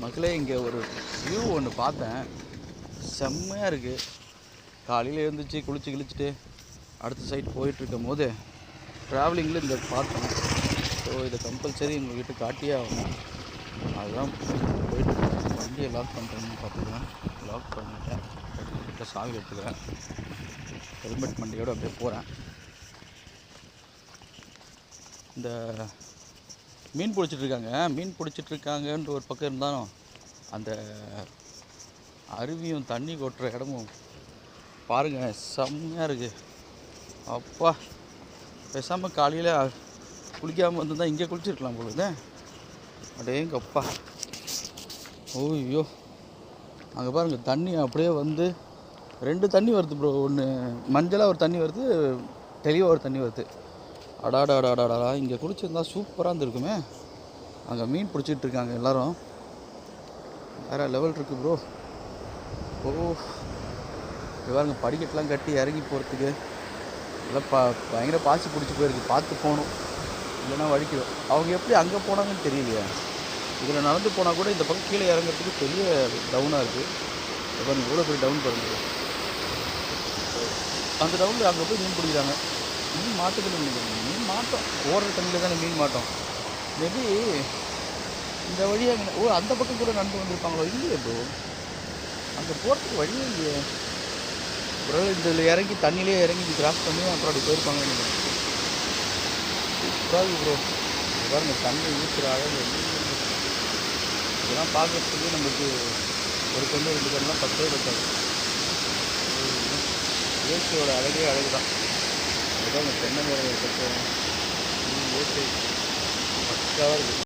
மக்களே இங்கே ஒரு வியூ ஒன்று பார்த்தேன், செம்மையாக இருக்குது. காலையில் எழுந்திரிச்சு குளிச்சுட்டு அடுத்த சைட் போயிட்டுருக்கும் போது ட்ராவலிங்கில் இந்த பார்த்தோம். ஸோ இதை கம்பல்சரி உங்கள்கிட்ட காட்டியே ஆகணும். அதுதான் போயிட்டு வண்டியை லாக் பண்ணுறேன்னு பார்த்துக்கலாம். லாக் பண்ணிட்டேன், கிட்ட சாவி எடுத்துக்கிறேன், ஹெல்மெட் வண்டியோடு அப்படியே போகிறேன். இந்த மீன் பிடிச்சிட்ருக்காங்கன்ற ஒரு பக்கம் இருந்தாலும் அந்த அருவியும் தண்ணி கொட்டுற இடமும் பாருங்கள், செம்மையாக இருக்குது. அப்பா, பேசாமல் காலையில் குளிக்காமல் வந்துதான் இங்கே குளிச்சிருக்கலாம் பொழுது. அடேங்கப்பா, ஓய்யோ, அங்கே பாருங்கள் தண்ணி அப்படியே வந்து 2 தண்ணி வருது ப்ரோ. ஒன்று மஞ்சளாக ஒரு தண்ணி வருது, தெளிவாக ஒரு தண்ணி வருது. அடாடாடாடாடா, இங்கே குளிச்சிருந்தா சூப்பராக இருந்திருக்குமே. அங்கே மீன் பிடிச்சிட்டு இருக்காங்க எல்லோரும், வேறு லெவல் இருக்குது ப்ரோ. ஓ, பாருங்க, படிக்கட்டெலாம் கட்டி இறங்கி போகிறதுக்கு எல்லாம் பயங்கர பாசி பிடிச்சி போயிருக்கு. பார்த்து போகணும், இல்லைன்னா வழிக்கிடும். அவங்க எப்படி அங்கே போனாங்கன்னு தெரியலையா. இதில் நடந்து போனால் கூட இந்த பக்கம் கீழே இறங்குறதுக்கு பெரிய டவுனாக இருக்குது. பாருங்க, இவ்வளோ பெரிய டவுன் பாருங்க. அந்த டவுனில் அங்கே போய் மீன் பிடிக்கிறாங்க. மீன் மாட்டுக்குன்னு நினைக்கிறேன். மீன் மாட்டோம், ஓடுற தண்ணியில் தானே மீன் மாட்டோம். மேபி இந்த வழியாக அந்த பக்கம் கூட நடந்து வந்திருப்பாங்களோ. இல்லையே ப்ரோ, அங்கே போகிறதுக்கு வழியே இல்லையே. ஒரு இதில் இறங்கி தண்ணியிலே இறங்கி கிராஸ் பண்ணி அப்புறம் அப்படி போயிருப்பாங்கன்னு நினைக்கிறேன். சூப்பராக ப்ரோ. பாருங்க, தண்ணி ஊற்றுற அழகு இதெல்லாம் பார்க்குறதுக்கு நம்மளுக்கு ஒரு கண்ணு 2 கண்ணெலாம் பத்தே இருக்காது. இயற்கையோட அழகே அழகு தான். அதுதான் அந்த தென்னை மரம் கட்டம் இயற்கை பக்காவாக இருக்குது.